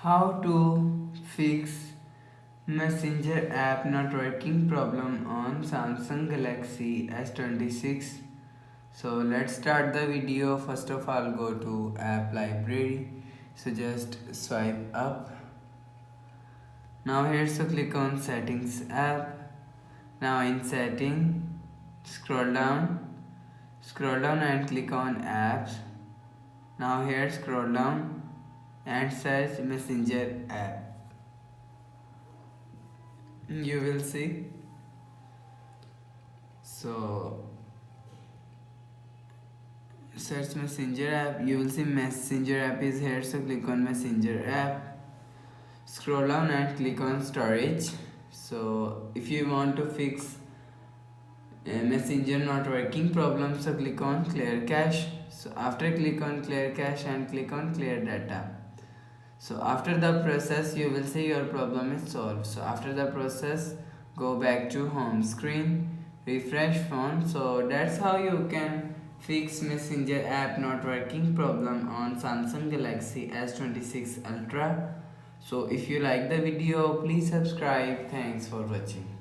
How to fix Messenger app not working problem on Samsung Galaxy S26. So let's start the video. First of all, go to app library. So just swipe up. Now here, so click on settings app. Now in setting, scroll down and click on apps. Now here, scroll down and search Messenger app. You will see. So search Messenger app. You will see Messenger app is here. So click on Messenger app. Scroll down and click on storage. So if you want to fix a Messenger not working problem, so click on clear cache. So after click on clear cache and click on clear data. So after the process, you will see your problem is solved. So after the process, go back to home screen, refresh phone. So that's how you can fix Messenger app not working problem on Samsung Galaxy S26 Ultra. So if you like the video, please subscribe. Thanks for watching.